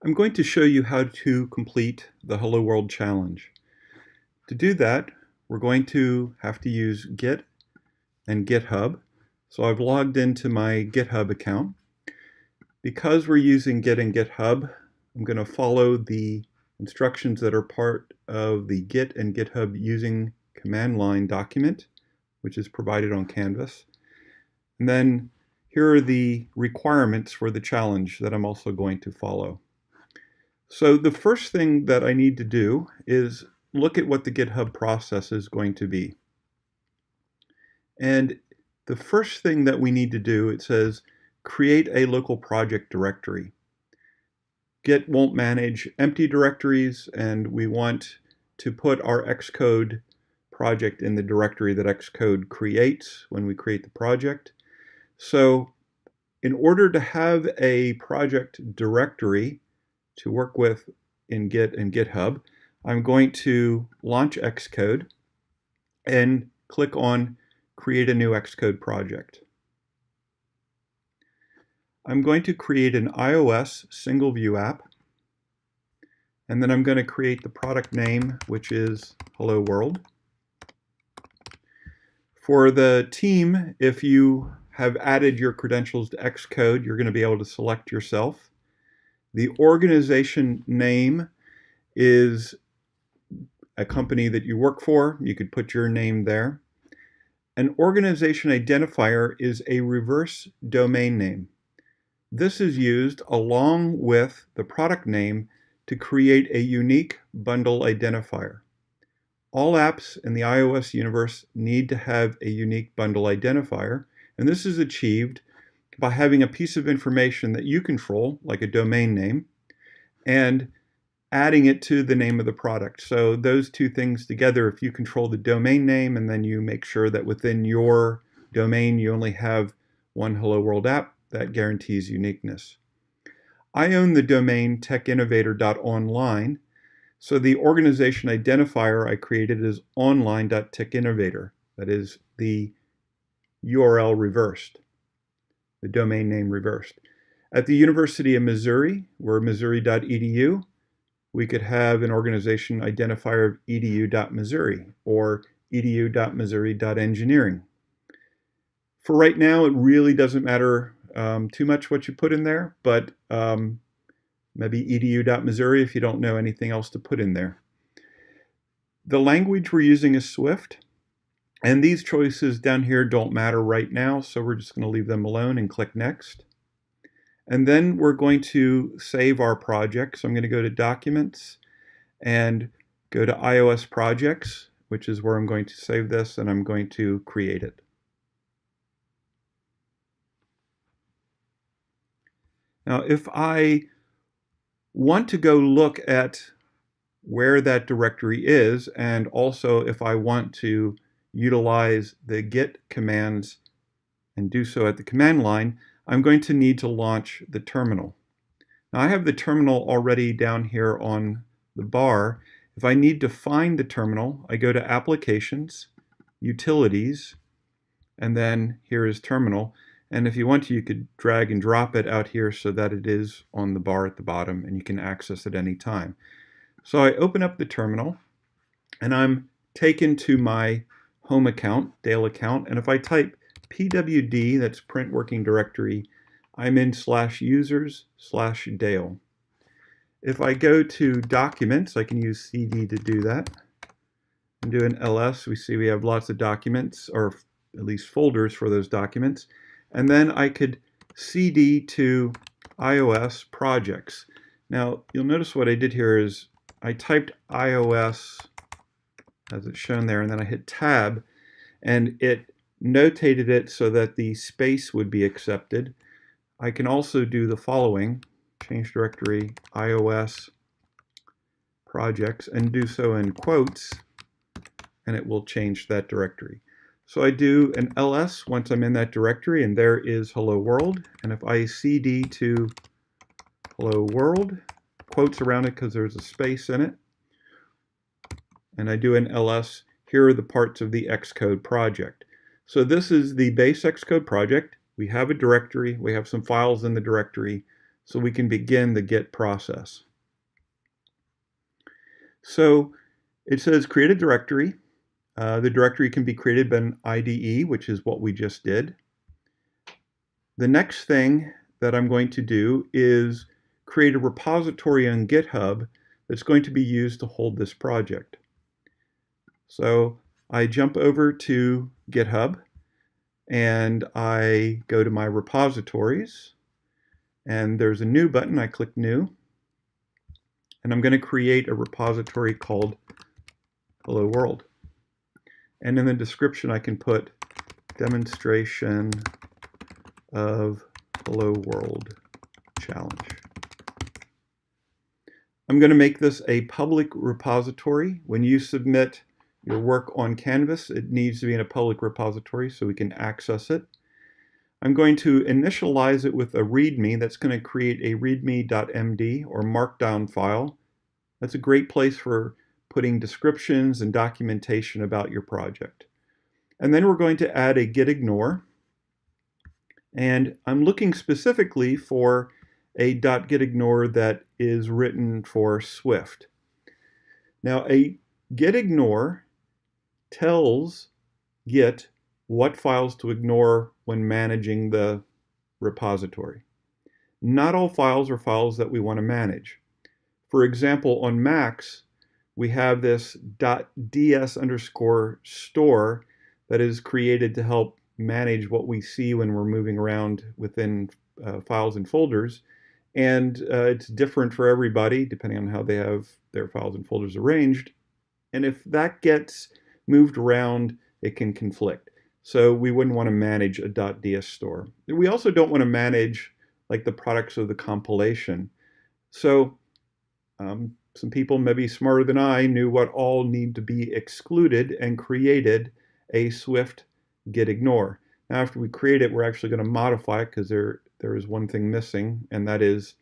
I'm going to show you how to complete the Hello World challenge. To do that, we're going to have to use Git and GitHub. So I've logged into my GitHub account. Because we're using Git and GitHub, I'm going to follow the instructions that are part of the Git and GitHub using command line document, which is provided on Canvas. And then here are the requirements for the challenge that I'm also going to follow. So the first thing that I need to do is look at what the GitHub process is going to be. And the first thing that we need to do, it says create a local project directory. Git won't manage empty directories, and we want to put our Xcode project in the directory that Xcode creates when we create the project. So in order to have a project directory to work with in Git and GitHub, I'm going to launch Xcode and click on Create a new Xcode project. I'm going to create an iOS single view app, and then I'm going to create the product name, which is Hello World. For the team, if you have added your credentials to Xcode, you're going to be able to select yourself. The organization name is a company that you work for. You could put your name there. An organization identifier is a reverse domain name. This is used along with the product name to create a unique bundle identifier. All apps in the iOS universe need to have a unique bundle identifier, and this is achieved by having a piece of information that you control, like a domain name, and adding it to the name of the product. So those two things together, if you control the domain name and then you make sure that within your domain you only have one Hello World app, that guarantees uniqueness. I own the domain techinnovator.online, so the organization identifier I created is online.techinnovator. That is the URL reversed, the domain name reversed. At the University of Missouri, we're missouri.edu, we could have an organization identifier of edu.missouri or edu.missouri.engineering. For right now, it really doesn't matter too much what you put in there, but maybe edu.missouri if you don't know anything else to put in there. The language we're using is Swift, and these choices down here don't matter right now, so we're just going to leave them alone and click Next. And then we're going to save our project. So I'm going to go to Documents and go to iOS Projects, which is where I'm going to save this, and I'm going to create it. Now, if I want to go look at where that directory is, and also if I want to utilize the Git commands and do so at the command line, I'm going to need to launch the terminal. Now I have the terminal already down here on the bar. If I need to find the terminal, I go to Applications, Utilities, and then here is Terminal. And if you want to, you could drag and drop it out here so that it is on the bar at the bottom and you can access it any time. So I open up the terminal and I'm taken to my home account, Dale account, and if I type pwd, that's print working directory, I'm in /users/Dale. If I go to Documents, I can use CD to do that. And do an ls, we see we have lots of documents, or at least folders for those documents. And then I could CD to iOS projects. Now, you'll notice what I did here is I typed iOS as it's shown there, and then I hit Tab, and it notated it so that the space would be accepted. I can also do the following, change directory iOS projects, and do so in quotes, and it will change that directory. So I do an ls once I'm in that directory, and there is Hello World. And if I cd to Hello World, quotes around it because there's a space in it, and I do an ls, here are the parts of the Xcode project. So this is the base Xcode project. We have a directory, we have some files in the directory. so we can begin the Git process. So it says create a directory. The directory can be created by an IDE, which is what we just did. The next thing that I'm going to do is create a repository on GitHub that's going to be used to hold this project. So I jump over to GitHub and I go to my repositories, and there's a new button. I click new, and I'm going to create a repository called Hello World. And in the description I can put demonstration of Hello World challenge. I'm going to make this a public repository. When you submit your work on Canvas, it needs to be in a public repository so we can access it. I'm going to initialize it with a README that's going to create a readme.md or markdown file. That's a great place for putting descriptions and documentation about your project. And then we're going to add a gitignore. And I'm looking specifically for a .gitignore that is written for Swift. Now, a gitignore tells Git what files to ignore when managing the repository. Not all files are files that we want to manage. For example, on Macs, we have this .ds_store that is created to help manage what we see when we're moving around within files and folders. And it's different for everybody depending on how they have their files and folders arranged. And if that gets moved around, it can conflict. So we wouldn't want to manage a .ds store. We also don't want to manage like the products of the compilation. So some people maybe smarter than I knew what all need to be excluded and created a Swift gitignore. Now after we create it, we're actually going to modify it because there is one thing missing, and that is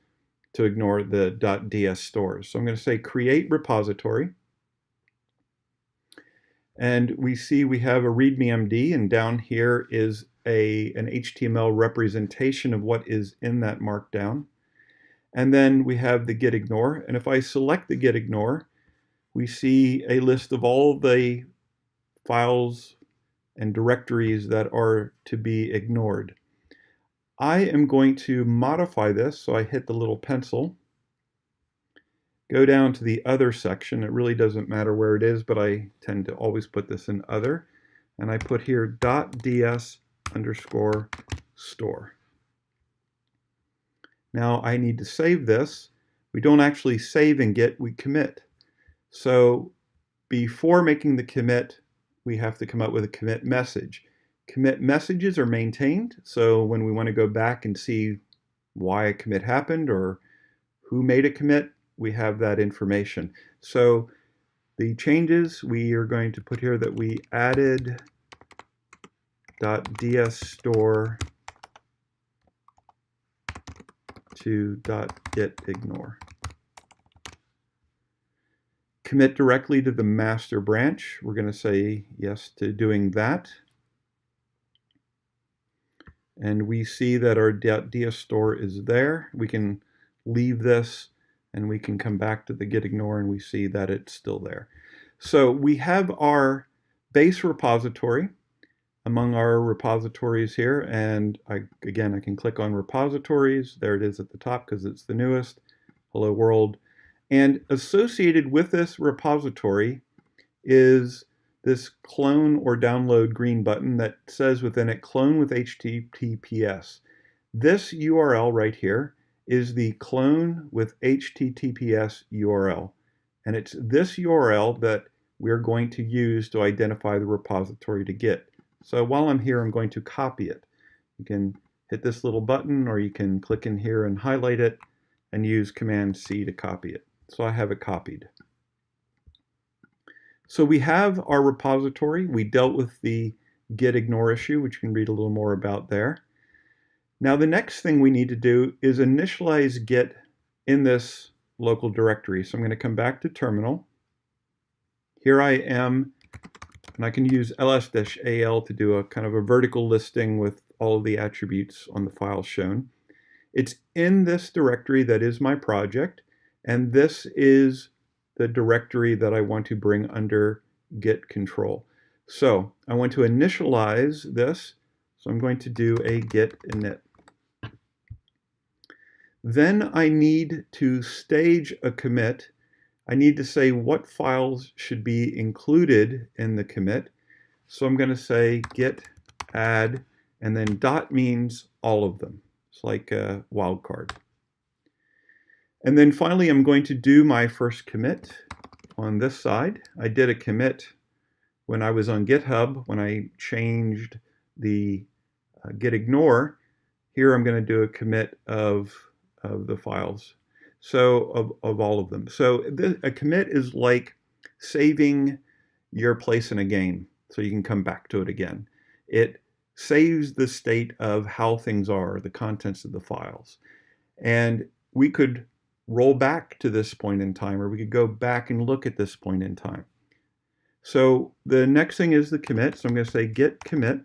to ignore the .ds stores. So I'm going to say create repository. And we see we have a readme.md, and down here is an HTML representation of what is in that markdown. And then we have the gitignore. And if I select the gitignore, we see a list of all the files and directories that are to be ignored. I am going to modify this, so I hit the little pencil, go down to the other section. It really doesn't matter where it is, but I tend to always put this in other. And I put here .ds_store. Now I need to save this. We don't actually save in Git, we commit. So before making the commit, we have to come up with a commit message. Commit messages are maintained, so when we want to go back and see why a commit happened or who made a commit, we have that information. So the changes, we are going to put here that we added .dsstore to .gitignore. Commit directly to the master branch. We're going to say yes to doing that. And we see that our .dsstore is there. We can leave this and we can come back to the gitignore and we see that it's still there. So we have our base repository among our repositories here, and again I can click on repositories. There it is at the top because it's the newest, Hello World. And associated with this repository is this clone or download green button that says within it clone with HTTPS. This URL right here is the clone with HTTPS URL. And it's this URL that we're going to use to identify the repository to Git. So while I'm here, I'm going to copy it. You can hit this little button, or you can click in here and highlight it and use Command C to copy it. So I have it copied. So we have our repository. We dealt with the gitignore issue, which you can read a little more about there. Now the next thing we need to do is initialize Git in this local directory. So I'm going to come back to terminal. Here I am, and I can use ls-al to do a kind of a vertical listing with all of the attributes on the file shown. It's in this directory that is my project, and this is the directory that I want to bring under Git control. So I want to initialize this, so I'm going to do a git init. Then I need to stage a commit. I need to say what files should be included in the commit. So I'm going to say git add, and then dot means all of them. It's like a wildcard. And then finally, I'm going to do my first commit on this side. I did a commit when I was on GitHub, when I changed the git ignore. Here I'm going to do a commit of the files, so of all of them. So a commit is like saving your place in a game so you can come back to it again. It saves the state of how things are, the contents of the files. And we could roll back to this point in time, or we could go back and look at this point in time. So the next thing is the commit. So I'm going to say git commit.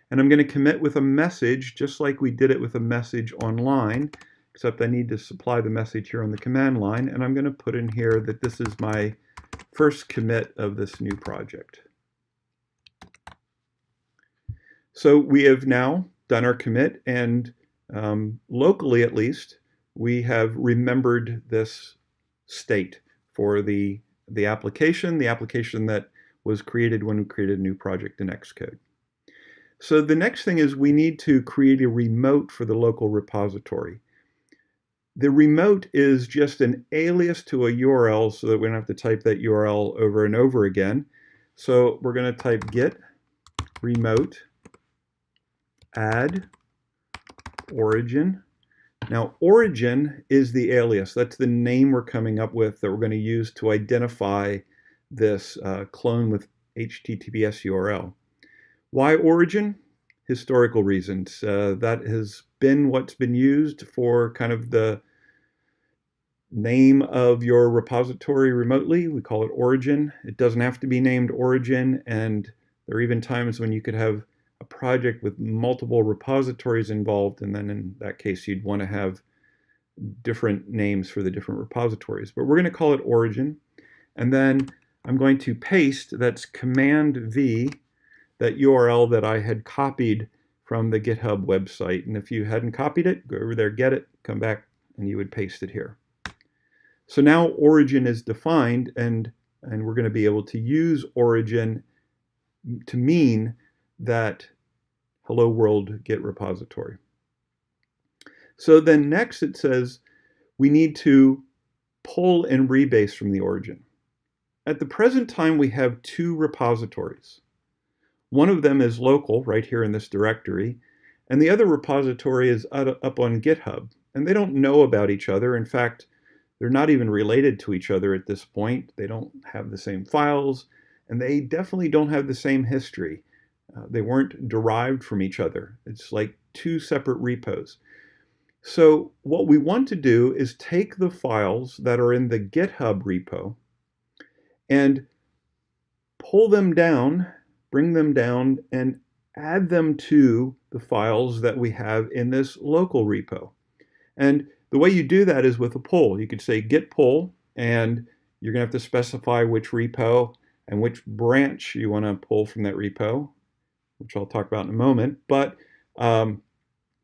And I'm going to commit with a message, just like we did it with a message online, except I need to supply the message here on the command line. And I'm going to put in here that this is my first commit of this new project. So we have now done our commit, and locally at least, we have remembered this state for the application that was created when we created a new project in Xcode. So the next thing is we need to create a remote for the local repository. The remote is just an alias to a URL so that we don't have to type that URL over and over again. So we're going to type git remote add origin. Now origin is the alias. That's the name we're coming up with that we're going to use to identify this clone with HTTPS URL. Why origin? Historical reasons. That has been what's been used for kind of the name of your repository remotely. We call it origin. It doesn't have to be named origin, and there are even times when you could have a project with multiple repositories involved, and then in that case you'd want to have different names for the different repositories. But we're going to call it origin, and then I'm going to paste, that's Command V, that URL that I had copied from the GitHub website. And if you hadn't copied it, go over there, get it, come back, and you would paste it here. So now origin is defined, and we're going to be able to use origin to mean that hello world Git repository. So then next it says we need to pull and rebase from the origin. At the present time we have two repositories. One of them is local, right here in this directory, and the other repository is up on GitHub. And they don't know about each other. In fact, they're not even related to each other at this point. They don't have the same files, and they definitely don't have the same history. They weren't derived from each other. It's like two separate repos. So what we want to do is take the files that are in the GitHub repo and pull them down, bring them down, and add them to the files that we have in this local repo. And the way you do that is with a pull. You could say git pull, and you're going to have to specify which repo and which branch you want to pull from that repo, which I'll talk about in a moment. But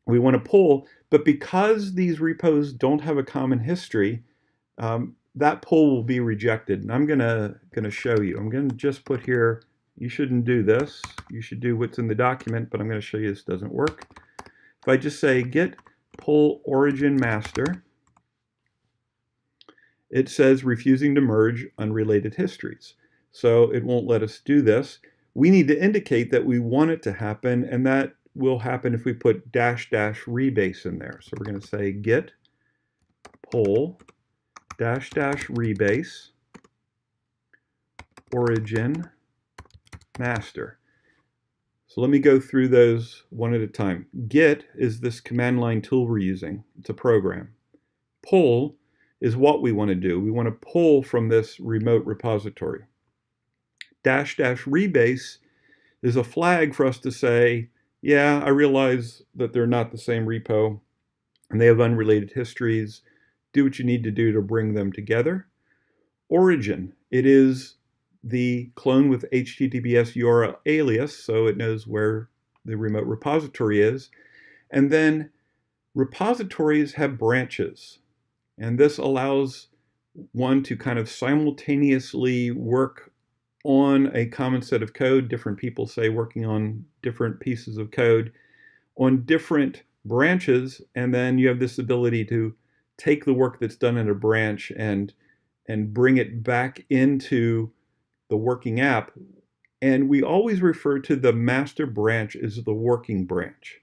we want to pull, but because these repos don't have a common history, that pull will be rejected. And I'm gonna show you. I'm going to just put here, you shouldn't do this. You should do what's in the document, but I'm going to show you this doesn't work. If I just say git pull origin master, it says refusing to merge unrelated histories. So it won't let us do this. We need to indicate that we want it to happen, and that will happen if we put -- rebase in there. So we're going to say git pull -- rebase origin master. So let me go through those one at a time. Git is this command line tool we're using. It's a program. Pull is what we want to do. We want to pull from this remote repository. -- rebase is a flag for us to say, yeah, I realize that they're not the same repo. and they have unrelated histories. Do what you need to do to bring them together. Origin, it is the clone with HTTPS URL alias, so it knows where the remote repository is. And then repositories have branches, and this allows one to kind of simultaneously work on a common set of code. Different people say working on different pieces of code on different branches, and then you have this ability to take the work that's done in a branch and bring it back into the working app. And we always refer to the master branch as the working branch.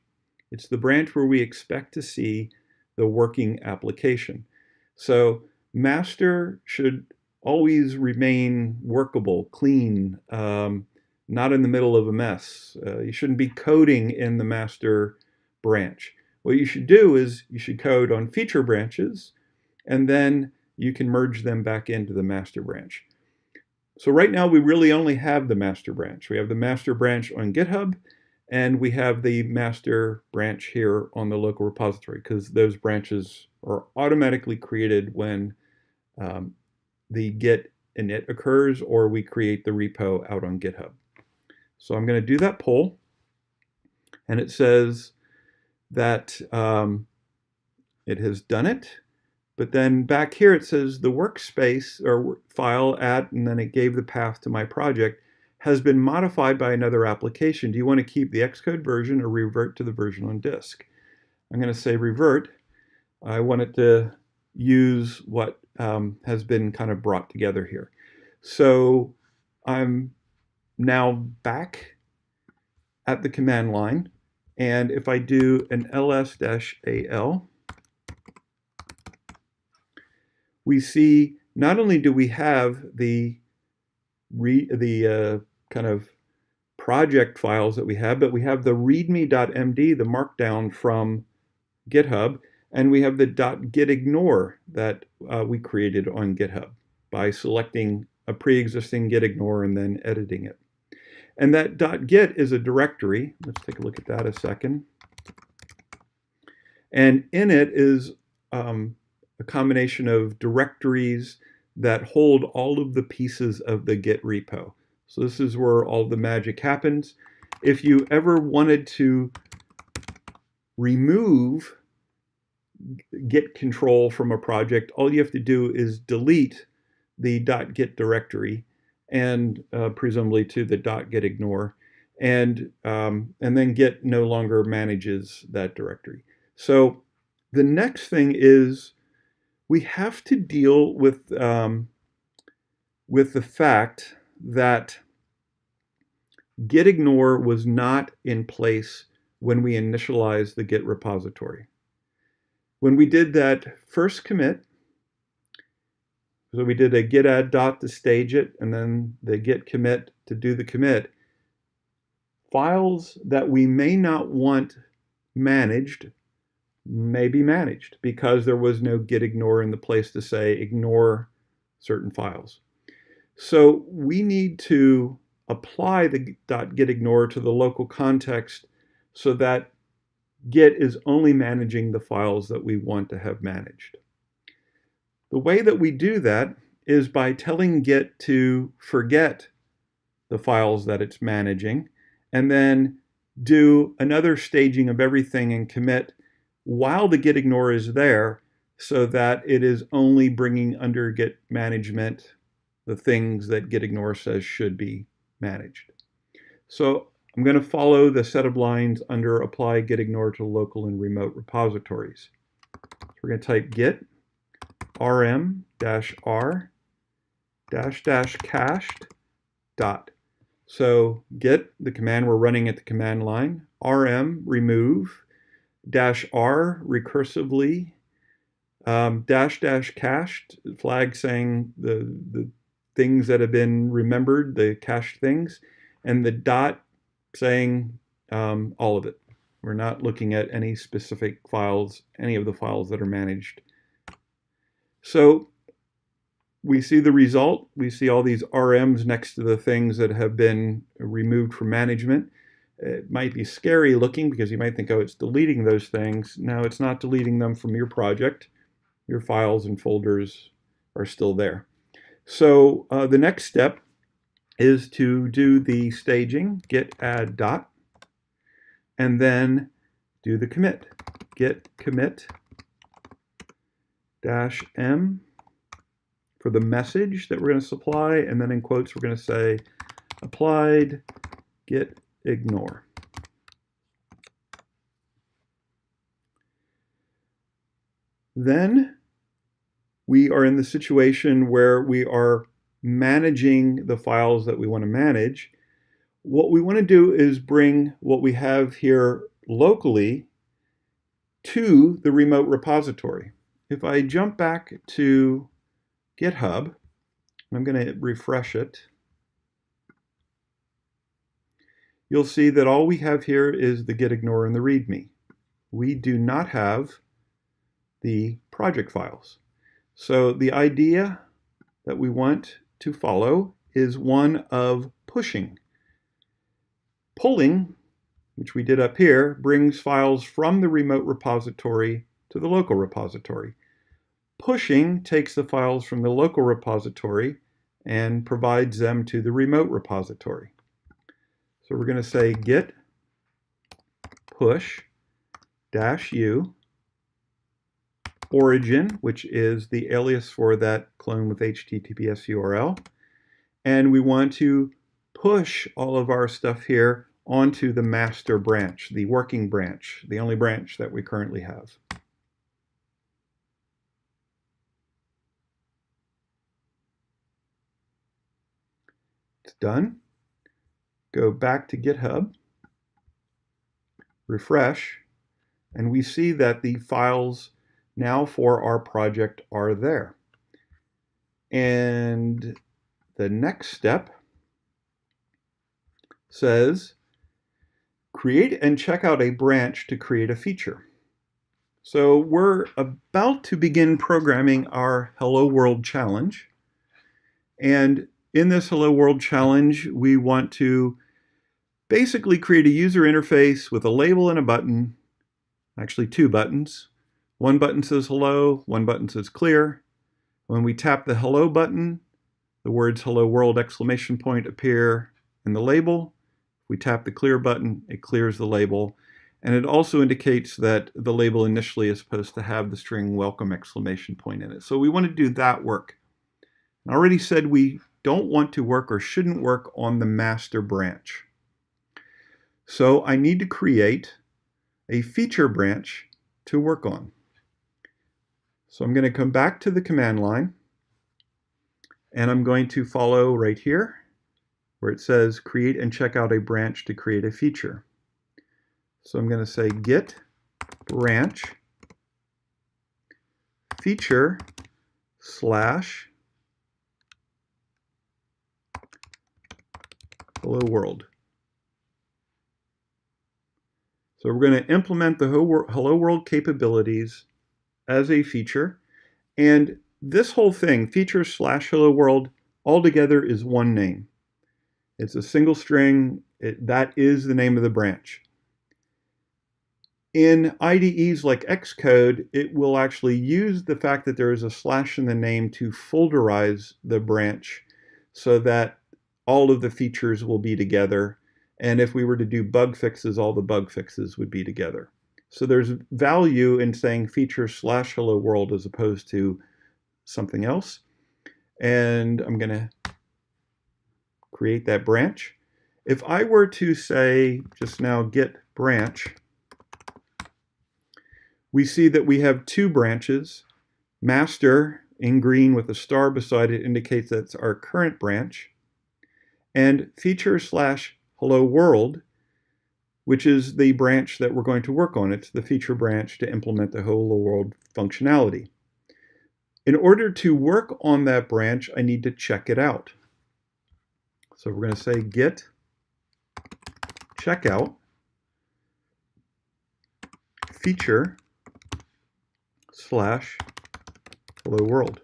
It's the branch where we expect to see the working application. So master should always remain workable, clean, not in the middle of a mess. You shouldn't be coding in the master branch. What you should do is you should code on feature branches, and then you can merge them back into the master branch. So right now we really only have the master branch. We have the master branch on GitHub, and we have the master branch here on the local repository, because those branches are automatically created when the git init occurs, or we create the repo out on GitHub. So I'm going to do that poll, and it says that it has done it. But then back here it says the workspace or file at, and then it gave the path to my project, has been modified by another application. Do you want to keep the Xcode version or revert to the version on disk? I'm going to say revert. I want it to use what has been kind of brought together here. So I'm now back at the command line, and if I do an ls-al, we see not only do we have the kind of project files that we have, but we have the readme.md, the markdown from GitHub, and we have the .gitignore that we created on GitHub by selecting a pre-existing gitignore and then editing it. And that .git is a directory. Let's take a look at that a second. And in it is a combination of directories that hold all of the pieces of the Git repo. So this is where all the magic happens. If you ever wanted to remove Git control from a project, all you have to do is delete the .git directory, and presumably to the .gitignore, and then Git no longer manages that directory. So the next thing is we have to deal with the fact that gitignore was not in place when we initialized the Git repository. When we did that first commit, so we did a git add dot to stage it, and then the git commit to do the commit, files that we may not want managed may be managed because there was no gitignore in the place to say ignore certain files. So we need to apply the .gitignore to the local context so that Git is only managing the files that we want to have managed. The way that we do that is by telling Git to forget the files that it's managing, and then do another staging of everything and commit while the gitignore is there, so that it is only bringing under Git management the things that gitignore says should be managed. So I'm going to follow the set of lines under apply gitignore to local and remote repositories. So we're going to type git rm-r-cached dot. So git, the command we're running at the command line, rm, remove, -r, recursively, --cached, flag saying the things that have been remembered, the cached things, and the dot saying all of it. We're not looking at any specific files, any of the files that are managed. So we see the result. We see all these RMs next to the things that have been removed from management. It might be scary looking because you might think, oh, it's deleting those things. No, it's not deleting them from your project. Your files and folders are still there. So the next step is to do the staging, git add dot, and then do the commit. Git commit -m for the message that we're going to supply, and then in quotes we're going to say applied git ignore. Then we are in the situation where we are managing the files that we want to manage. What we want to do is bring what we have here locally to the remote repository. If I jump back to GitHub, I'm going to refresh it, you'll see that all we have here is the git ignore and the readme. We do not have the project files. So the idea that we want to follow is one of pushing. Pulling, which we did up here, brings files from the remote repository to the local repository. Pushing takes the files from the local repository and provides them to the remote repository. So we're going to say git push -u origin, which is the alias for that clone with HTTPS URL. And we want to push all of our stuff here onto the master branch, the working branch, the only branch that we currently have. It's done. Go back to GitHub, refresh, and we see that the files now for our project are there. And the next step says, create and check out a branch to create a feature. So we're about to begin programming our Hello World challenge. And in this Hello World challenge, we want to basically create a user interface with a label and a button, actually two buttons. One button says hello, one button says clear. When we tap the hello button, the words hello world exclamation point appear in the label. If we tap the clear button, it clears the label. And it also indicates that the label initially is supposed to have the string welcome exclamation point in it. So we want to do that work. I already said we don't want to work or shouldn't work on the master branch. So I need to create a feature branch to work on. So I'm going to come back to the command line, and I'm going to follow right here where it says create and check out a branch to create a feature. So I'm going to say git branch feature / hello world. So we're going to implement the hello world capabilities as a feature, and this whole thing, feature / hello world, altogether is one name. It's a single string. That is the name of the branch. In IDEs like Xcode, it will actually use the fact that there is a / in the name to folderize the branch so that all of the features will be together. And if we were to do bug fixes, all the bug fixes would be together. So there's value in saying feature / hello world as opposed to something else. And I'm going to create that branch. If I were to say just now git branch, we see that we have two branches. Master in green with a star beside it indicates that's our current branch. And feature / hello world, which is the branch that we're going to work on. It's the feature branch to implement the hello world functionality. In order to work on that branch, I need to check it out. So we're going to say git checkout feature / hello world.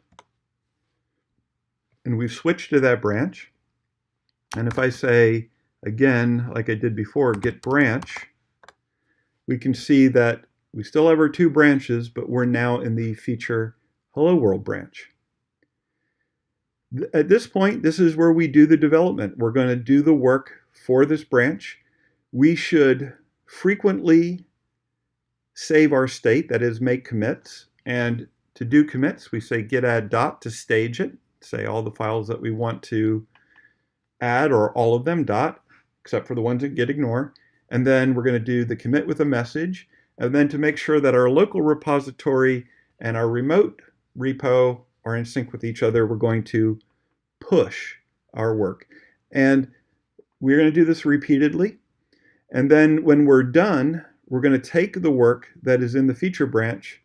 And we've switched to that branch. And if I say again, like I did before, git branch, we can see that we still have our 2 branches, but we're now in the feature hello world branch. At this point, this is where we do the development. We're going to do the work for this branch. We should frequently save our state, that is, make commits. And to do commits, we say git add dot to stage it, say all the files that we want to add, or all of them, dot, except for the ones that git ignore. And then we're going to do the commit with a message. And then to make sure that our local repository and our remote repo are in sync with each other, we're going to push our work. And we're going to do this repeatedly. And then when we're done, we're going to take the work that is in the feature branch,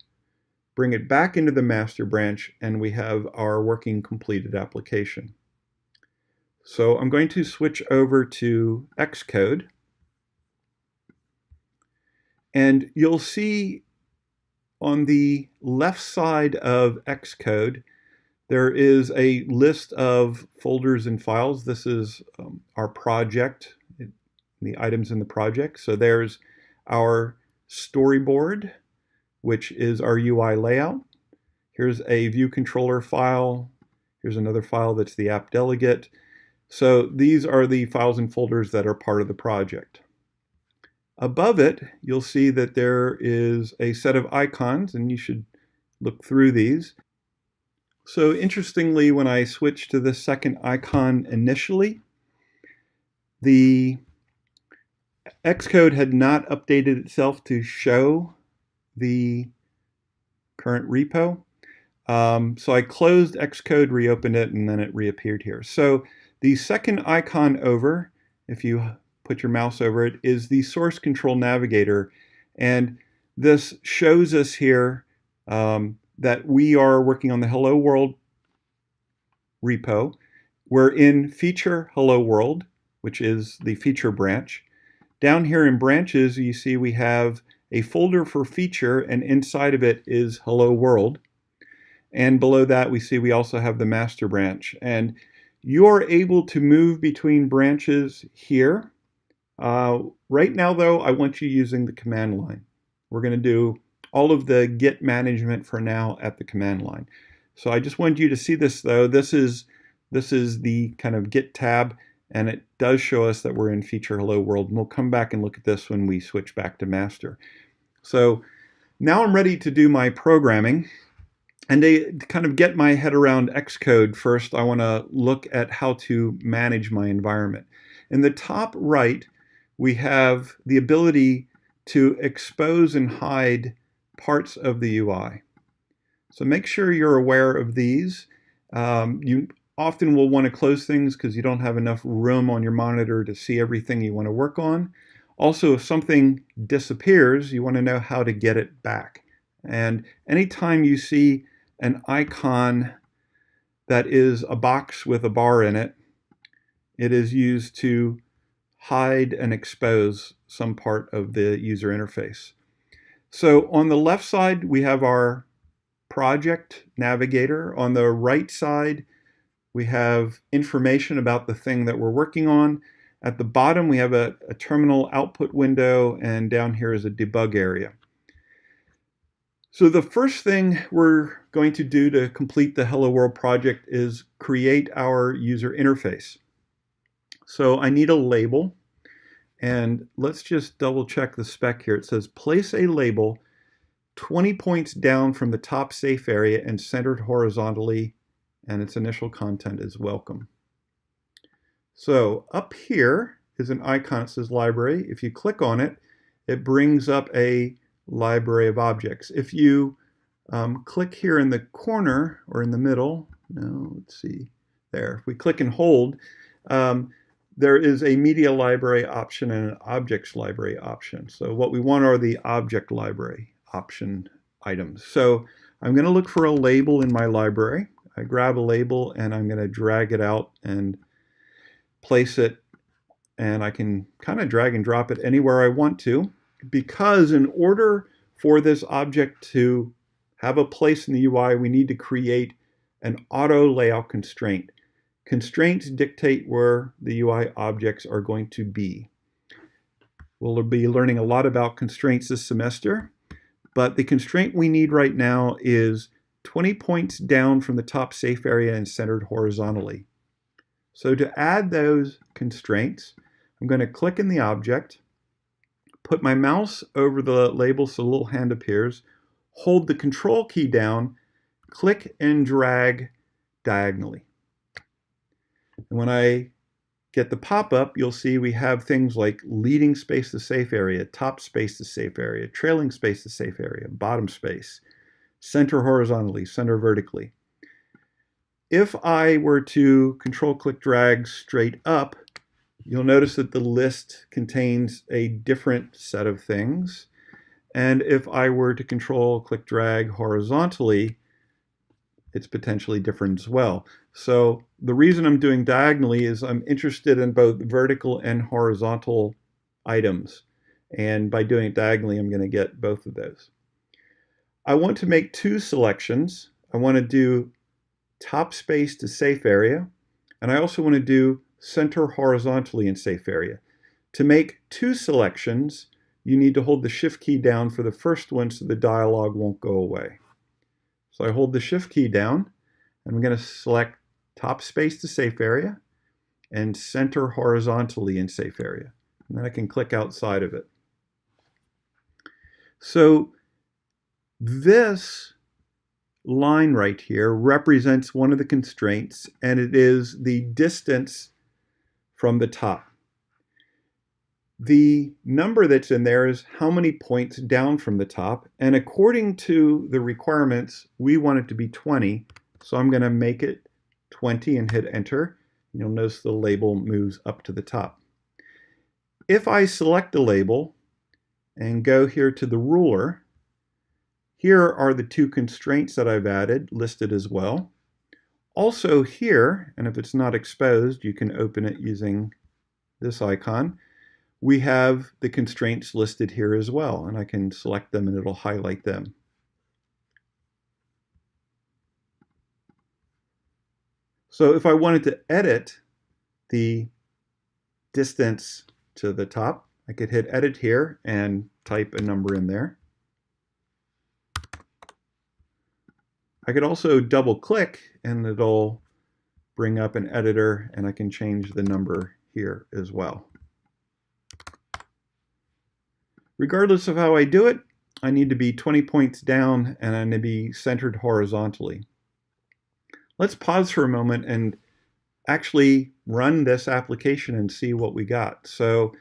bring it back into the master branch, and we have our working completed application. So I'm going to switch over to Xcode. And you'll see on the left side of Xcode, there is a list of folders and files. This is our project, the items in the project. So there's our storyboard, which is our UI layout. Here's a view controller file. Here's another file that's the app delegate. So these are the files and folders that are part of the project. Above it, you'll see that there is a set of icons, and you should look through these. So interestingly, when I switch to the second icon initially, the Xcode had not updated itself to show the current repo. So I closed Xcode, reopened it, and then it reappeared here. So the second icon over, if you put your mouse over it, is the source control navigator. And this shows us here that we are working on the Hello World repo. We're in feature Hello World, which is the feature branch. Down here in branches, you see we have a folder for feature, and inside of it is Hello World. And below that, we see we also have the master branch. And you're able to move between branches here. Right now, though, I want you using the command line. We're going to do all of the Git management for now at the command line. So I just wanted you to see this, though. This is the kind of Git tab, and it does show us that we're in feature Hello World. And we'll come back and look at this when we switch back to master. So now I'm ready to do my programming. And to kind of get my head around Xcode, first I want to look at how to manage my environment. In the top right, we have the ability to expose and hide parts of the UI. So make sure you're aware of these. You often will want to close things because you don't have enough room on your monitor to see everything you want to work on. Also, if something disappears, you want to know how to get it back. And anytime you see an icon that is a box with a bar in it, it is used to hide and expose some part of the user interface. So on the left side, we have our project navigator. On the right side, we have information about the thing that we're working on. At the bottom, we have a terminal output window, and down here is a debug area. So the first thing we're going to do to complete the Hello World project is create our user interface. So I need a label, and let's just double check the spec here. It says place a label 20 points down from the top safe area and centered horizontally, and its initial content is welcome. So up here is an icon that says library. If you click on it, it brings up a library of objects. If you click here in the corner or in the middle, no, let's see, there. If we click and hold, there is a media library option and an objects library option. So what we want are the object library option items. So I'm going to look for a label in my library. I grab a label and I'm going to drag it out and place it, and I can kind of drag and drop it anywhere I want to, because in order for this object to have a place in the UI, we need to create an auto layout constraint. Constraints dictate where the UI objects are going to be. We'll be learning a lot about constraints this semester, but the constraint we need right now is 20 points down from the top safe area and centered horizontally. So to add those constraints, I'm going to click in the object, put my mouse over the label so a little hand appears, hold the control key down, click and drag diagonally. And when I get the pop-up, you'll see we have things like leading space to safe area, top space to safe area, trailing space to safe area, bottom space, center horizontally, center vertically. If I were to control click drag straight up, you'll notice that the list contains a different set of things. And if I were to control click drag horizontally, it's potentially different as well. So the reason I'm doing diagonally is I'm interested in both vertical and horizontal items. And by doing it diagonally, I'm going to get both of those. I want to make two selections. I want to do top space to safe area, and I also want to do center horizontally in safe area. To make two selections, you need to hold the shift key down for the first one so the dialog won't go away. So I hold the shift key down, and I'm going to select top space to safe area and center horizontally in safe area. And then I can click outside of it. So this line right here represents one of the constraints, and it is the distance from the top. The number that's in there is how many points down from the top, and according to the requirements, we want it to be 20, so I'm going to make it 20 and hit enter. You'll notice the label moves up to the top. If I select the label and go here to the ruler, here are the two constraints that I've added listed as well. Also here, and if it's not exposed, you can open it using this icon. We have the constraints listed here as well, and I can select them and it'll highlight them. So if I wanted to edit the distance to the top, I could hit edit here and type a number in there. I could also double click and it'll bring up an editor, and I can change the number here as well. Regardless of how I do it, I need to be 20 points down and I need to be centered horizontally. Let's pause for a moment and actually run this application and see what we got. So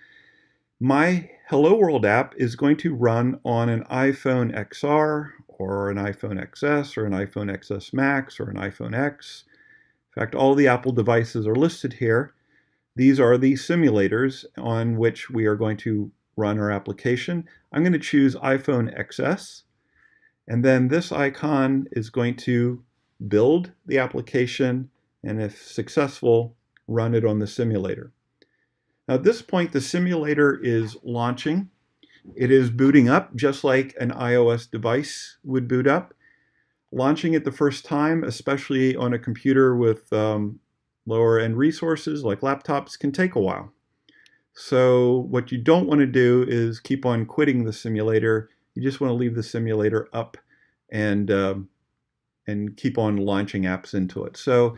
my Hello World app is going to run on an iPhone XR or an iPhone XS or an iPhone XS Max or an iPhone X. In fact, all the Apple devices are listed here. These are the simulators on which we are going to run our application. I'm going to choose iPhone XS, and then this icon is going to build the application, and if successful, run it on the simulator. Now at this point, the simulator is launching. It is booting up just like an iOS device would boot up. Launching it the first time, especially on a computer with lower end resources like laptops, can take a while. So what you don't want to do is keep on quitting the simulator. You just want to leave the simulator up and keep on launching apps into it. So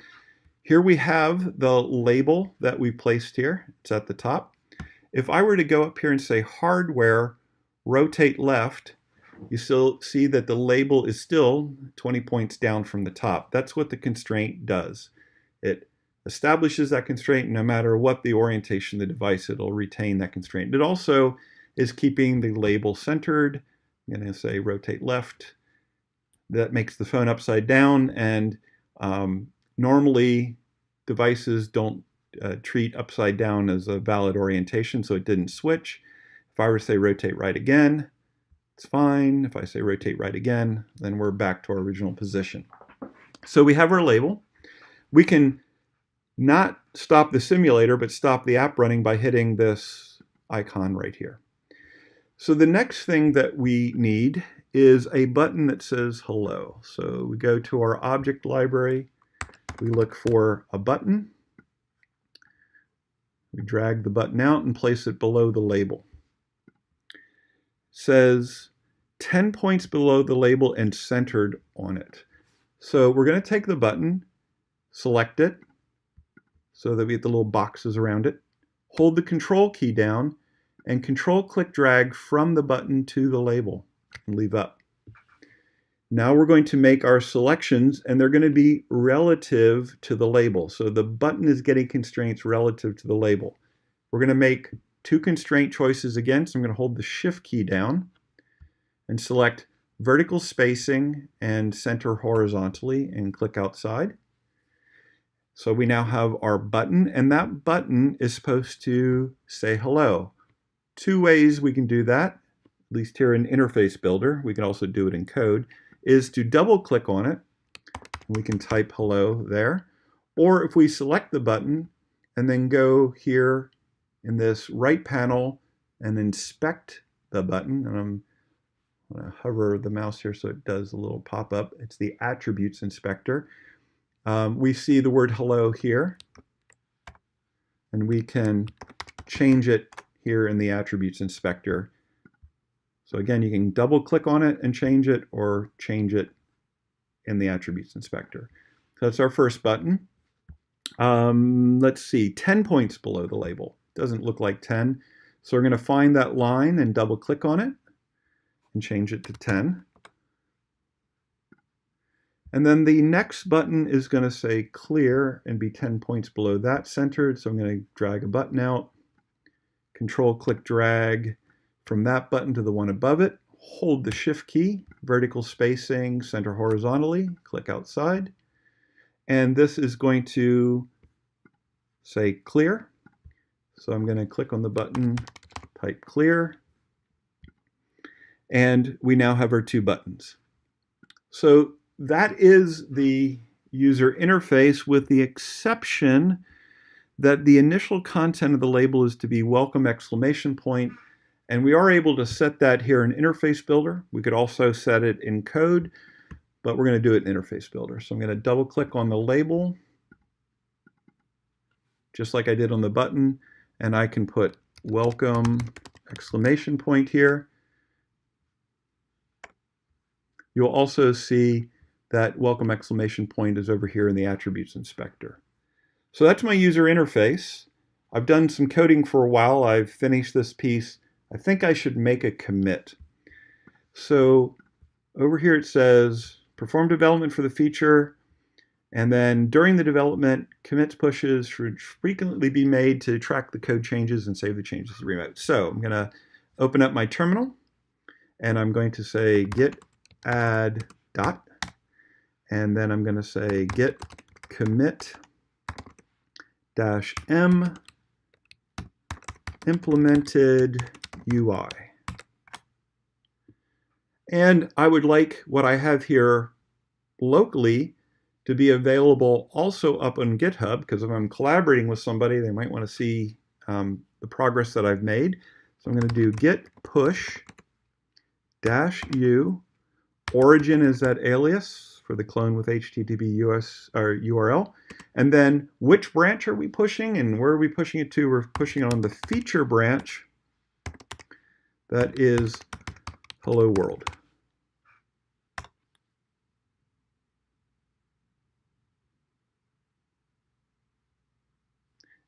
here we have the label that we placed here. It's at the top. If I were to go up here and say hardware, rotate left, you still see that the label is still 20 points down from the top. That's what the constraint does. It establishes that constraint. No matter what the orientation of the device, it'll retain that constraint. It also is keeping the label centered. I'm going to say rotate left. That makes the phone upside down, and normally devices don't treat upside down as a valid orientation, so it didn't switch. If I were to say rotate right again, it's fine. If I say rotate right again, then we're back to our original position. So we have our label. We can not stop the simulator, but stop the app running by hitting this icon right here. So the next thing that we need is a button that says hello. So we go to our object library, we look for a button, We drag the button out and place it below the label. It says 10 points below the label and centered on it. So we're going to take the button, select it so that we get the little boxes around it, hold the control key down, and control click drag from the button to the label and leave up. Now we're going to make our selections, and they're going to be relative to the label. So the button is getting constraints relative to the label. We're going to make two constraint choices again. So I'm going to hold the shift key down and select vertical spacing and center horizontally and click outside. So we now have our button, and that button is supposed to say hello. Two ways we can do that, at least here in Interface Builder, we can also do it in code, is to double click on it. We can type hello there. Or if we select the button and then go here in this right panel and inspect the button, and I'm going to hover the mouse here so it does a little pop-up. It's the Attributes Inspector. We see the word hello here, and we can change it here in the Attributes Inspector. So again, you can double click on it and change it, or change it in the Attributes Inspector. So that's our first button. Let's see, 10 points below the label. Doesn't look like 10. So we're going to find that line and double click on it and change it to 10. And then the next button is going to say clear and be 10 points below that centered. So I'm going to drag a button out, control click drag from that button to the one above it, hold the shift key, vertical spacing, center horizontally, click outside. And this is going to say clear. So I'm going to click on the button, type clear. And we now have our two buttons. So that is the user interface, with the exception that the initial content of the label is to be welcome exclamation point. And we are able to set that here in Interface Builder. We could also set it in code, but we're going to do it in Interface Builder. So I'm going to double click on the label, just like I did on the button, and I can put welcome exclamation point here. You'll also see that welcome exclamation point is over here in the Attributes Inspector. So that's my user interface. I've done some coding for a while. I've finished this piece. I think I should make a commit. So over here it says perform development for the feature, and then during the development, commits pushes should frequently be made to track the code changes and save the changes to remote. So I'm going to open up my terminal, and I'm going to say git add dot, and then I'm going to say git commit -m implemented UI. And I would like what I have here locally to be available also up on GitHub, because if I'm collaborating with somebody, they might want to see the progress that I've made. So I'm going to do git push -u. Origin is that alias for the clone with HTTP US or URL. And then which branch are we pushing, and where are we pushing it to? We're pushing it on the feature branch. That is Hello World.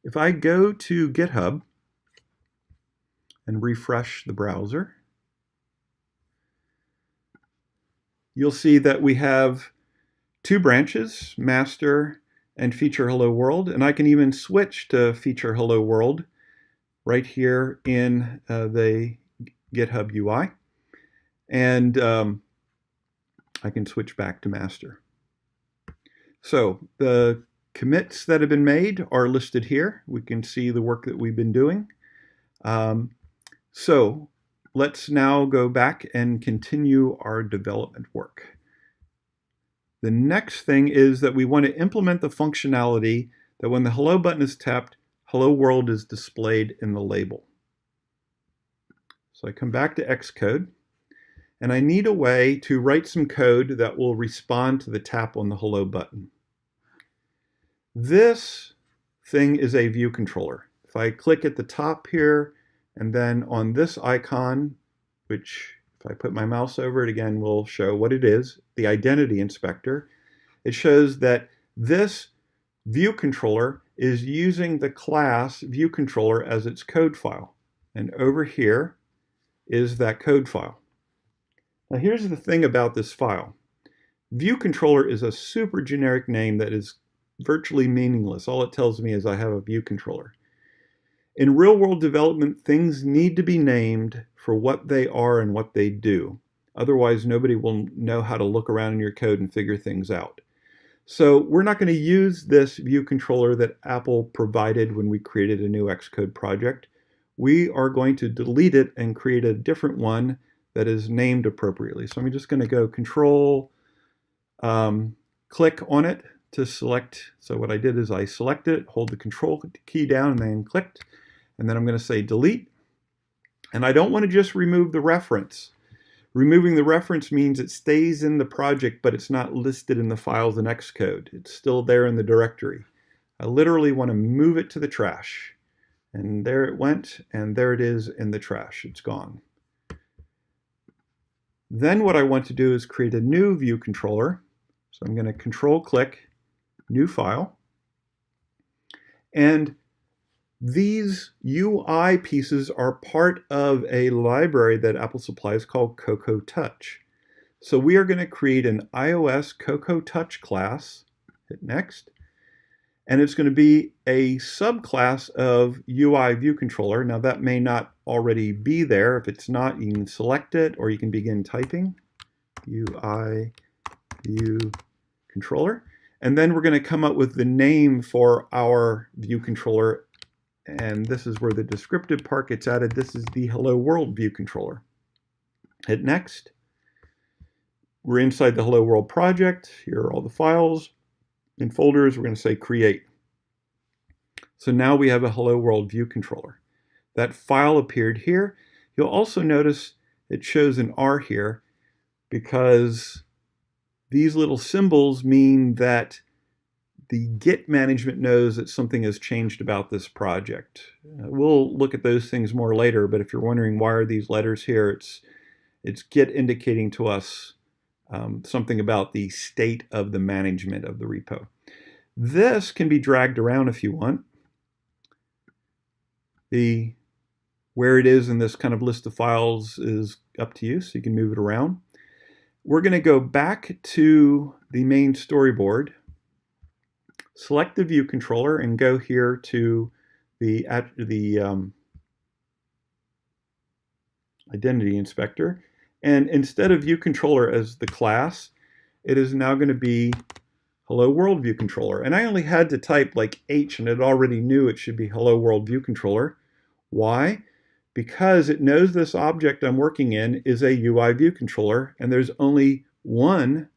If I go to GitHub and refresh the browser, you'll see that we have two branches, master and feature Hello World, and I can even switch to feature Hello World right here in the GitHub UI, and I can switch back to master. So the commits that have been made are listed here. We can see the work that we've been doing. So let's now go back and continue our development work. The next thing is that we want to implement the functionality that when the hello button is tapped, Hello World is displayed in the label. So I come back to Xcode, and I need a way to write some code that will respond to the tap on the hello button. This thing is a view controller. If if I click at the top here and then on this icon, which if I put my mouse over it again will show what it is, the identity inspector, it shows that this view controller is using the class view controller as its code file. And over here is that code file. Now here's the thing about this file. View controller is a super generic name that is virtually meaningless. All it tells me is I have a view controller. In real-world development, things need to be named for what they are and what they do. Otherwise, nobody will know how to look around in your code and figure things out. So we're not going to use this view controller that Apple provided when we created a new Xcode project. We are going to delete it and create a different one that is named appropriately. So I'm just going to go Control, click on it to select. So what I did is I selected it, hold the Control key down, and then clicked. And then I'm going to say delete. And I don't want to just remove the reference. Removing the reference means it stays in the project, but it's not listed in the files in Xcode. It's still there in the directory. I literally want to move it to the trash. And there it went, and there it is in the trash. It's gone. Then what I want to do is create a new view controller. So I'm going to Control click, new file. And these UI pieces are part of a library that Apple supplies called Cocoa Touch. So we are going to create an iOS Cocoa Touch class, hit next, and it's going to be a subclass of UI view controller. Now that may not already be there. If it's not, you can select it or you can begin typing UI view controller. And then we're going to come up with the name for our view controller. And this is where the descriptive part gets added. This is the Hello World view controller. Hit next. We're inside the Hello World project. Here are all the files and folders. We're going to say create. So now we have a Hello World view controller. That file appeared here. You'll also notice it shows an R here because these little symbols mean that the Git management knows that something has changed about this project. We'll look at those things more later, but if you're wondering why are these letters here, it's Git indicating to us something about the state of the management of the repo. This can be dragged around if you want. Where it is in this kind of list of files is up to you, so you can move it around. We're going to go back to the main storyboard. Select the view controller and go here to the identity inspector. And instead of view controller as the class, it is now going to be Hello World view controller. And I only had to type like H and it already knew it should be Hello World view controller. Why? Because it knows this object I'm working in is a UI view controller and there's only one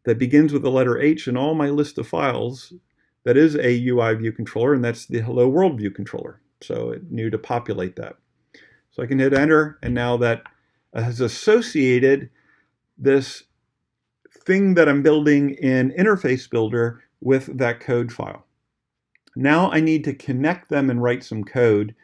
that begins with the letter H in all my list of files that is a UI view controller, and that's the Hello World view controller. So it knew to populate that. So I can hit enter, and now that has associated this thing that I'm building in Interface Builder with that code file. Now I need to connect them and write some code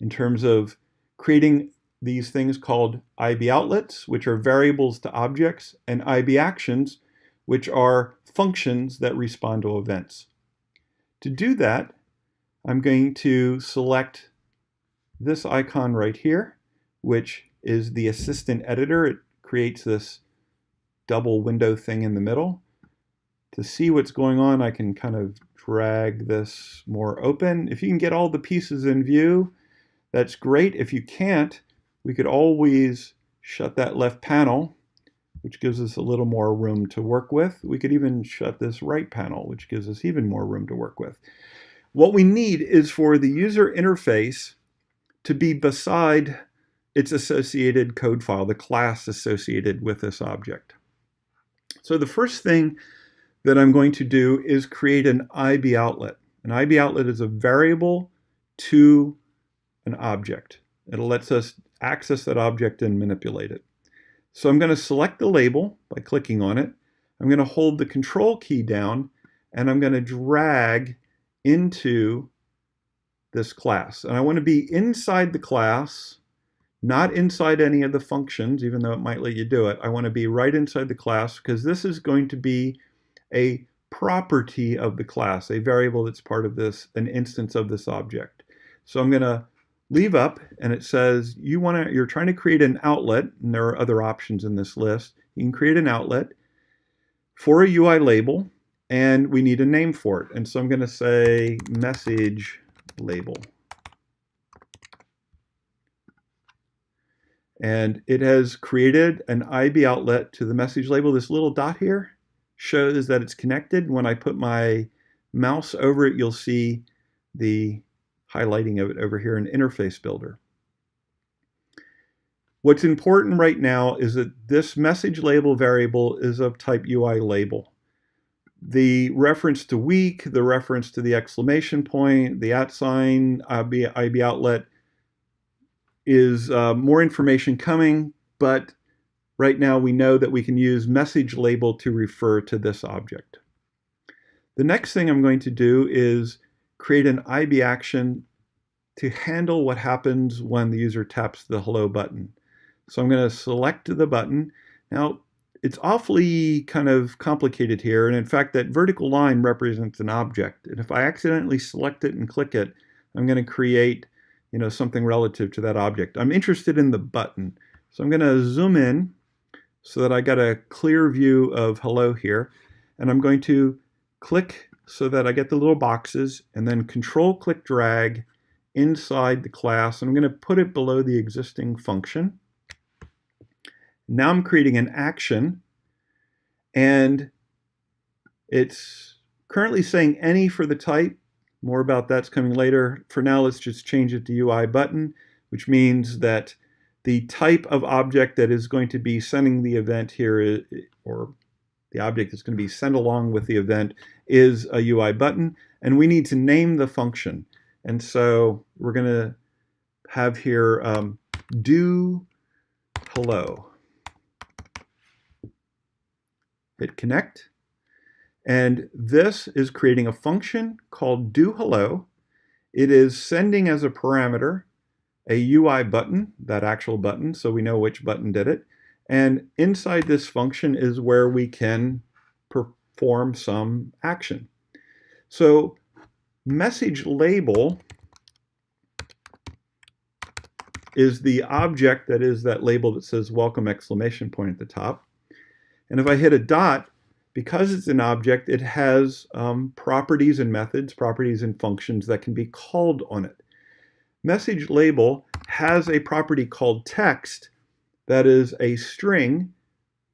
in terms of creating these things called IB outlets, which are variables to objects, and IB actions, which are functions that respond to events. To do that, I'm going to select this icon right here, which is the assistant editor. It creates this double window thing in the middle. To see what's going on, I can kind of drag this more open. If you can get all the pieces in view, that's great. If you can't, we could always shut that left panel, which gives us a little more room to work with. We could even shut this right panel, which gives us even more room to work with. What we need is for the user interface to be beside its associated code file, the class associated with this object. So the first thing that I'm going to do is create an IB outlet. An IB outlet is a variable to an object. It lets us access that object and manipulate it. So I'm going to select the label by clicking on it. I'm going to hold the Control key down and I'm going to drag into this class. And I want to be inside the class, not inside any of the functions, even though it might let you do it. I want to be right inside the class because this is going to be a property of the class, a variable that's part of this, an instance of this object. So I'm going to leave up, and it says you're trying to create an outlet, and there are other options in this list. You can create an outlet for a UI label, and we need a name for it. And so I'm going to say message label. And it has created an IB outlet to the message label. This little dot here shows that it's connected. When I put my mouse over it, you'll see the highlighting of it over here in Interface Builder. What's important right now is that this message label variable is of type UI label. The reference to week, the reference to the exclamation point, the @ sign, IB outlet is more information coming, but right now we know that we can use message label to refer to this object. The next thing I'm going to do is create an IB action to handle what happens when the user taps the hello button. So I'm going to select the button. Now, it's awfully kind of complicated here, and in fact that vertical line represents an object, and if I accidentally select it and click it, I'm going to create something relative to that object. I'm interested in the button, so I'm going to zoom in so that I got a clear view of hello here, and I'm going to click so that I get the little boxes, and then control click drag inside the class, and I'm going to put it below the existing function. Now I'm creating an action, and it's currently saying any for the type. More about that's coming later. For now, let's just change it to UI button, which means that the type of object that is going to be sending the event here, or the object that's going to be sent along with the event, is a UI button, and we need to name the function. And so we're going to have here do hello. Hit connect. And this is creating a function called doHello. It is sending as a parameter a UI button, that actual button, so we know which button did it. And inside this function is where we can perform some action. So message label is the object that is that label that says welcome exclamation point at the top. And if I hit a dot, because it's an object, it has properties and methods, properties and functions that can be called on it. Message label has a property called text that is a string,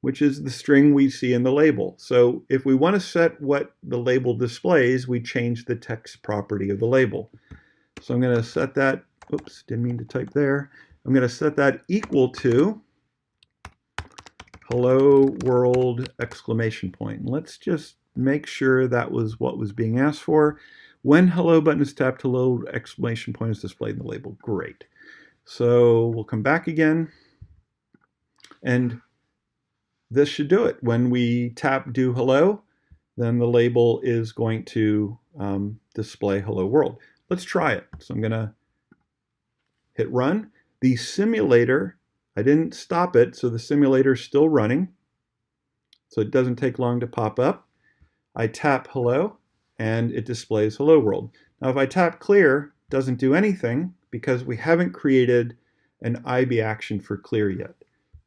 which is the string we see in the label. So if we want to set what the label displays, we change the text property of the label. So I'm going to set that, oops, didn't mean to type there. I'm going to set that equal to hello world exclamation point. And let's just make sure that was what was being asked for. When hello button is tapped, hello exclamation point is displayed in the label. Great. So we'll come back again, and this should do it. When we tap do hello, then the label is going to display hello world. Let's try it. So I'm going to hit run. The simulator, I didn't stop it, so the simulator is still running. So it doesn't take long to pop up. I tap hello, and it displays hello world. Now if I tap clear, it doesn't do anything because we haven't created an IB action for clear yet.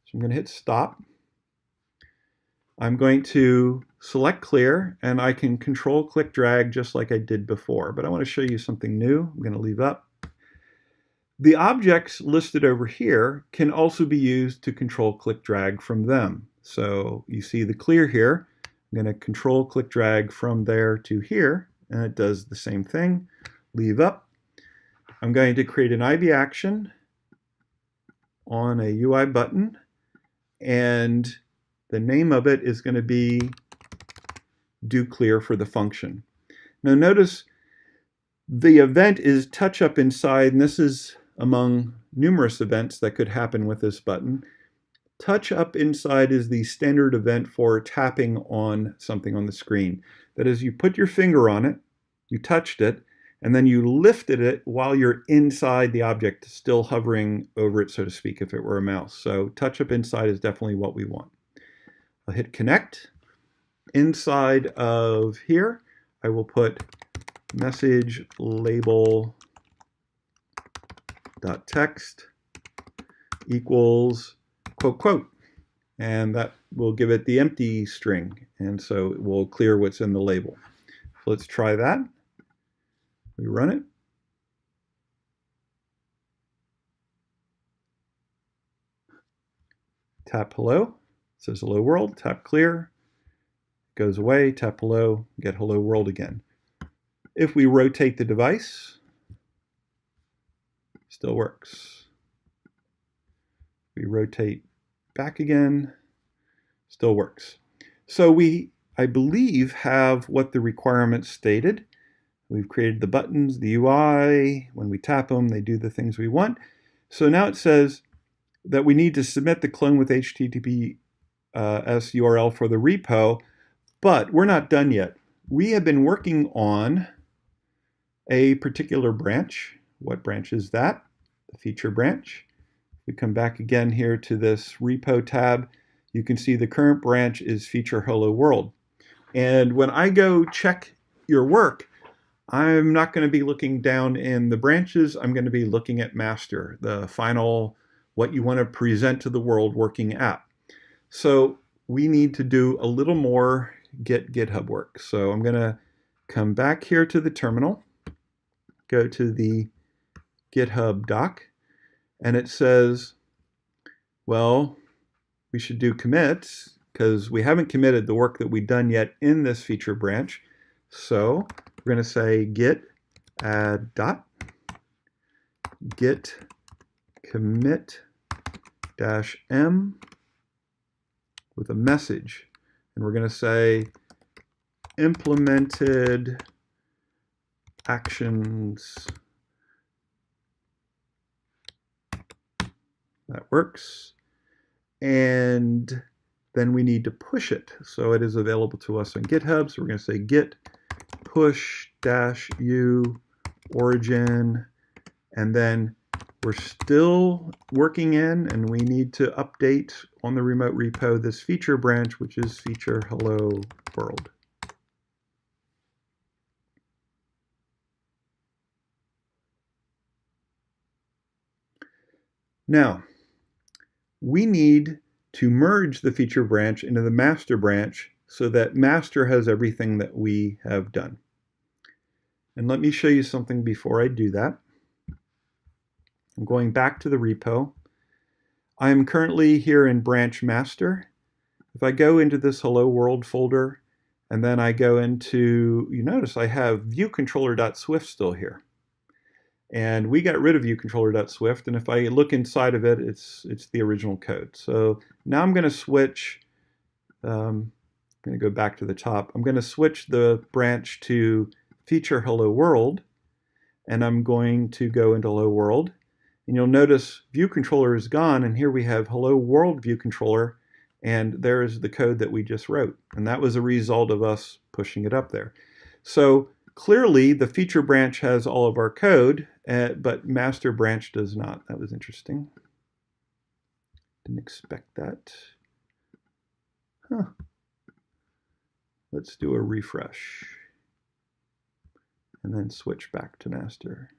So I'm going to hit stop. I'm going to select clear, and I can control click drag just like I did before, but I want to show you something new. I'm going to leave up. The objects listed over here can also be used to control click drag from them. So you see the clear here. I'm going to control click drag from there to here, and it does the same thing. Leave up. I'm going to create an IB action on a UI button, and the name of it is going to be do clear for the function. Now notice the event is touch up inside, and this is among numerous events that could happen with this button. Touch up inside is the standard event for tapping on something on the screen. That is, you put your finger on it, you touched it, and then you lifted it while you're inside the object, still hovering over it, so to speak, if it were a mouse. So touch up inside is definitely what we want. I'll hit connect. Inside of here, I will put message label dot text equals quote quote, and that will give it the empty string, and so it will clear what's in the label. So let's try that. We run it. Tap hello, it says hello world, tap clear, goes away, tap hello, get hello world again. If we rotate the device, still works. We rotate back again, still works. So we, I believe, have what the requirements stated. We've created the buttons, the UI. When we tap them, they do the things we want. So now it says that we need to submit the clone with HTTPS URL for the repo, but we're not done yet. We have been working on a particular branch. What branch is that? The feature branch. We come back again here to this repo tab. You can see the current branch is feature hello world. And when I go check your work, I'm not going to be looking down in the branches. I'm going to be looking at master, the final, what you want to present to the world working app. So we need to do a little more GitHub work. So I'm going to come back here to the terminal, go to the GitHub doc, and it says, well, we should do commits because we haven't committed the work that we've done yet in this feature branch. So we're going to say git add dot git commit -m with a message, and we're going to say implemented actions. That works. And then we need to push it. So it is available to us on GitHub. So we're going to say git push -u origin, and then we're still working in, and we need to update on the remote repo this feature branch, which is feature hello world. Now, we need to merge the feature branch into the master branch so that master has everything that we have done. And let me show you something before I do that. I'm going back to the repo. I am currently here in branch master. If I go into this hello world folder, and then I go into, you notice I have viewcontroller.swift still here. And we got rid of viewcontroller.swift, and if I look inside of it, it's the original code. So now I'm going to switch, I'm going to go back to the top. I'm going to switch the branch to feature hello world, and I'm going to go into hello world. And you'll notice viewcontroller is gone, and here we have hello world viewcontroller, and there's the code that we just wrote. And that was a result of us pushing it up there. So clearly, the feature branch has all of our code, but master branch does not. That was interesting. Didn't expect that. Huh. Let's do a refresh and then switch back to master.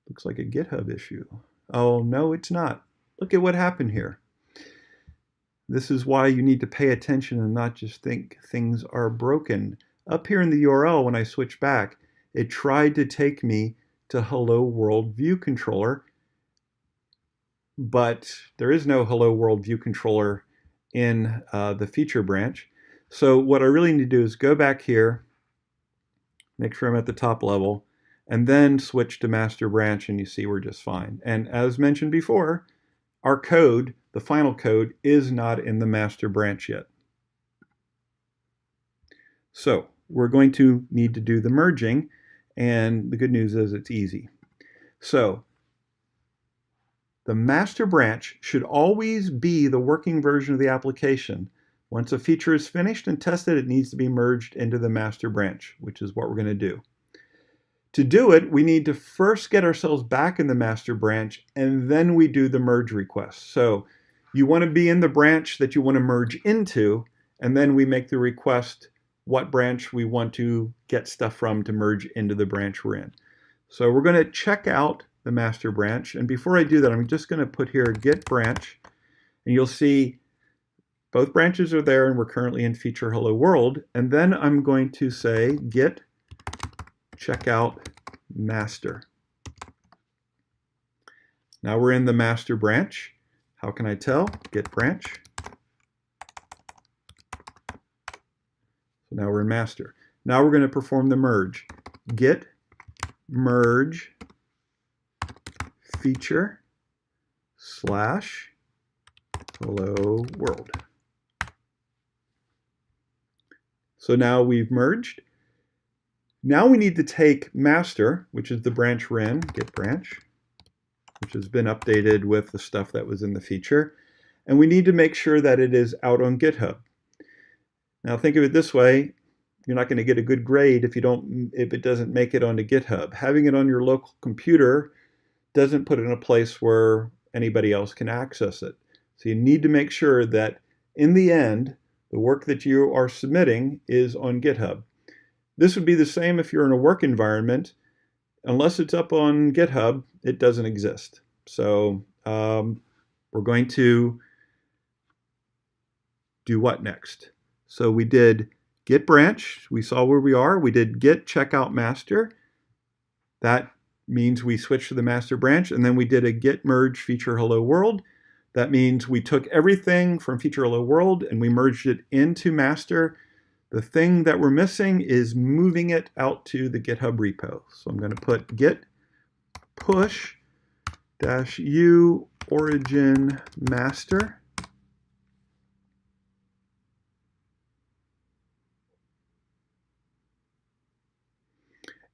Looks like a GitHub issue. Oh, no, it's not. Look at what happened here. This is why you need to pay attention and not just think things are broken. Up here in the URL, when I switch back, it tried to take me to hello world view controller, but there is no hello world view controller in the feature branch. So what I really need to do is go back here, make sure I'm at the top level, and then switch to master branch, and you see we're just fine. And as mentioned before, our code, the final code, is not in the master branch yet. So we're going to need to do the merging, and the good news is it's easy. So the master branch should always be the working version of the application, Once a feature is finished and tested, it needs to be merged into the master branch, which is what we're going to do. To do it, we need to first get ourselves back in the master branch, and then we do the merge request. So you want to be in the branch that you want to merge into, and then we make the request what branch we want to get stuff from to merge into the branch we're in. So we're going to check out the master branch, and before I do that, I'm just going to put here git branch, and you'll see both branches are there, and we're currently in feature hello world. And then I'm going to say git checkout master. Now we're in the master branch. How can I tell? Git branch. So now we're in master. Now we're going to perform the merge. Git merge feature slash hello world. So now we've merged. Now we need to take master, which is the branch we're in, git branch, which has been updated with the stuff that was in the feature, and we need to make sure that it is out on GitHub. Now think of it this way, you're not going to get a good grade if it doesn't make it onto GitHub. Having it on your local computer doesn't put it in a place where anybody else can access it. So you need to make sure that in the end, the work that you are submitting is on GitHub. This would be the same if you're in a work environment. Unless it's up on GitHub, it doesn't exist. So we're going to do what next? So we did git branch. We saw where we are. We did git checkout master. That means we switched to the master branch. And then we did a git merge feature hello world. That means we took everything from feature hello world and we merged it into master. The thing that we're missing is moving it out to the GitHub repo. So I'm going to put git push -u origin master.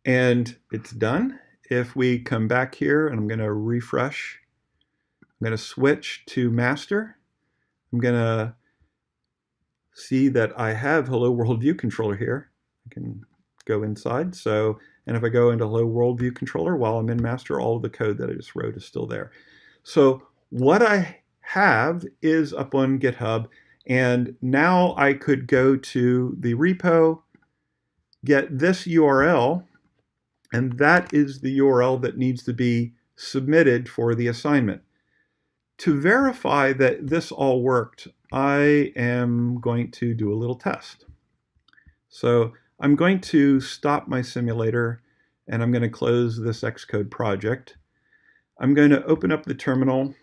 And it's done. If we come back here and I'm going to refresh, I'm going to switch to master. I'm going to see that I have hello world view controller here. I can go inside. So, and if I go into hello world view controller while I'm in master, all of the code that I just wrote is still there. So what I have is up on GitHub, and now I could go to the repo, get this URL, and that is the URL that needs to be submitted for the assignment. To verify that this all worked, I am going to do a little test. So I'm going to stop my simulator and I'm going to close this Xcode project. I'm going to open up the terminal.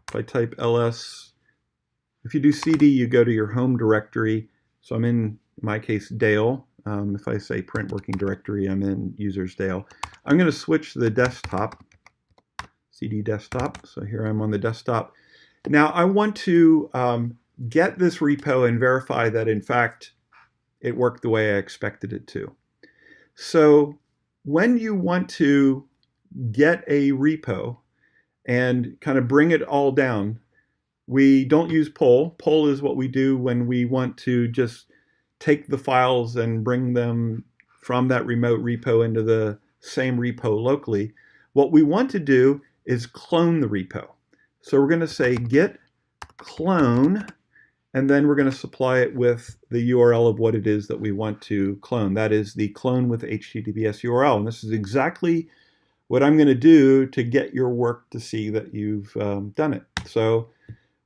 If I type ls, if you do cd, you go to your home directory. So I'm in my case, Dale. If I say print working directory, I'm in users Dale. I'm going to switch to the desktop, cd desktop. So here I'm on the desktop. Now I want to get this repo and verify that in fact it worked the way I expected it to. So when you want to get a repo and kind of bring it all down, we don't use pull. Pull is what we do when we want to just take the files and bring them from that remote repo into the same repo locally. What we want to do is clone the repo. So we're going to say git clone, and then we're going to supply it with the URL of what it is that we want to clone. That is the clone with HTTPS URL. And this is exactly what I'm going to do to get your work to see that you've done it. So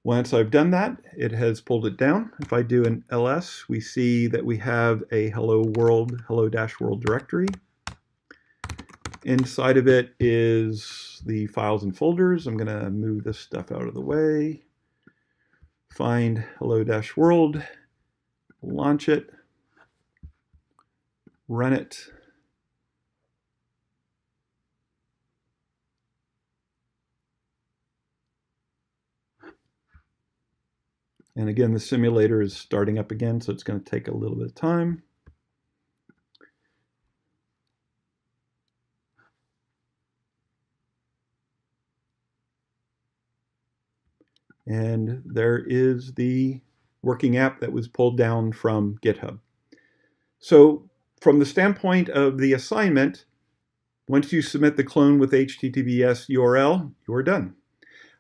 once I've done that, it has pulled it down. If I do an ls, we see that we have a hello world, hello-world directory. Inside of it is the files and folders. I'm going to move this stuff out of the way. Find hello-world, launch it, run it. And again, the simulator is starting up again, so it's going to take a little bit of time. And there is the working app that was pulled down from GitHub. So from the standpoint of the assignment, once you submit the clone with HTTPS URL, you're done.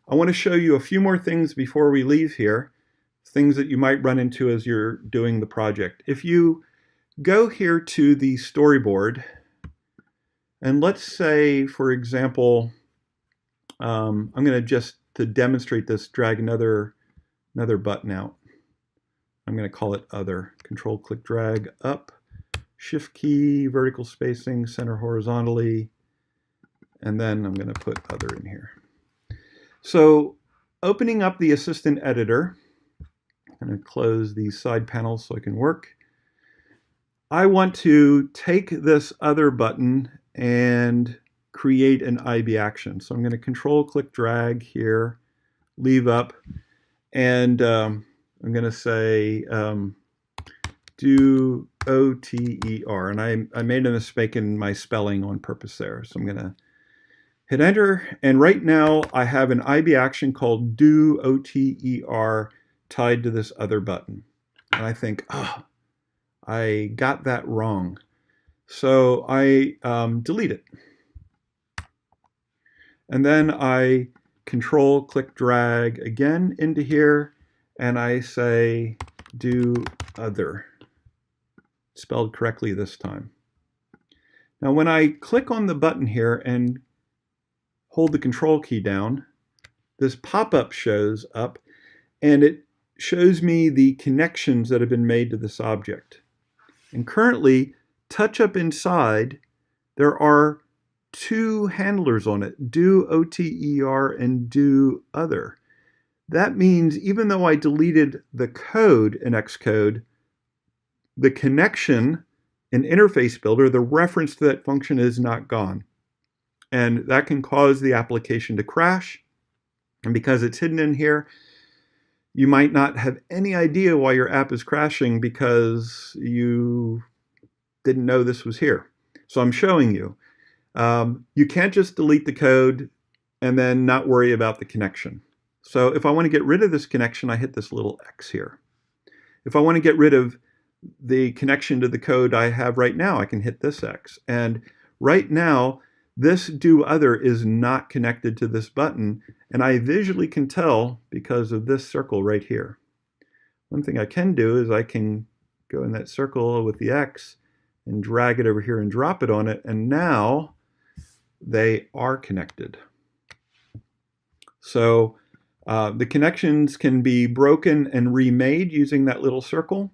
I want to show you a few more things before we leave here, things that you might run into as you're doing the project. If you go here to the storyboard, and let's say, for example, I'm going to just, to demonstrate this, drag another button out. I'm going to call it Other. Control click drag up, Shift key, vertical spacing, center horizontally, and then I'm going to put Other in here. So opening up the Assistant Editor, I'm going to close these side panels so I can work. I want to take this Other button and create an IB action. So I'm going to Control click drag here, leave up, and I'm going to say do OTER, and I made a mistake in my spelling on purpose there. So I'm going to hit enter, and right now I have an IB action called do OTER tied to this Other button. And I think, oh, I got that wrong. So I delete it. And then I Control click drag again into here, and I say do Other, spelled correctly this time. Now when I click on the button here and hold the Control key down, this pop-up shows up, and it shows me the connections that have been made to this object. And currently, touch up inside, there are two handlers on it, do OTER and do Other. That means even though I deleted the code in Xcode, the connection in Interface Builder, the reference to that function is not gone. And that can cause the application to crash. And because it's hidden in here, you might not have any idea why your app is crashing because you didn't know this was here. So I'm showing you. You can't just delete the code and then not worry about the connection. So if I want to get rid of this connection, I hit this little X here. If I want to get rid of the connection to the code I have right now, I can hit this X. And right now, this do Other is not connected to this button, and I visually can tell because of this circle right here. One thing I can do is I can go in that circle with the X and drag it over here and drop it on it, and now they are connected. So the connections can be broken and remade using that little circle.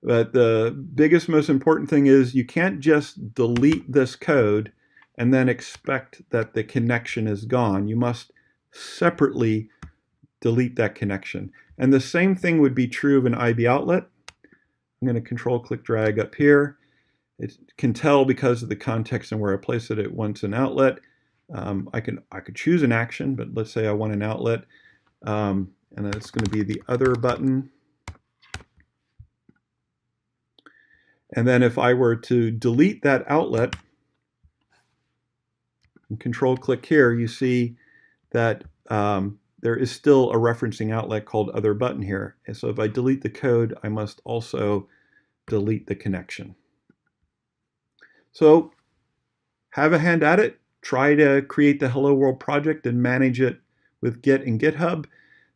But the biggest, most important thing is you can't just delete this code and then expect that the connection is gone. You must separately delete that connection. And the same thing would be true of an IB outlet. I'm going to Control click drag up here. It can tell because of the context and where I place it, it wants an outlet. I could choose an action, but let's say I want an outlet. And it's going to be the Other button. And then if I were to delete that outlet, and Control click here, you see that there is still a referencing outlet called Other button here. And so if I delete the code, I must also delete the connection. So have a hand at it. Try to create the Hello World project and manage it with Git and GitHub.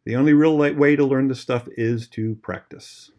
The only real way to learn this stuff is to practice.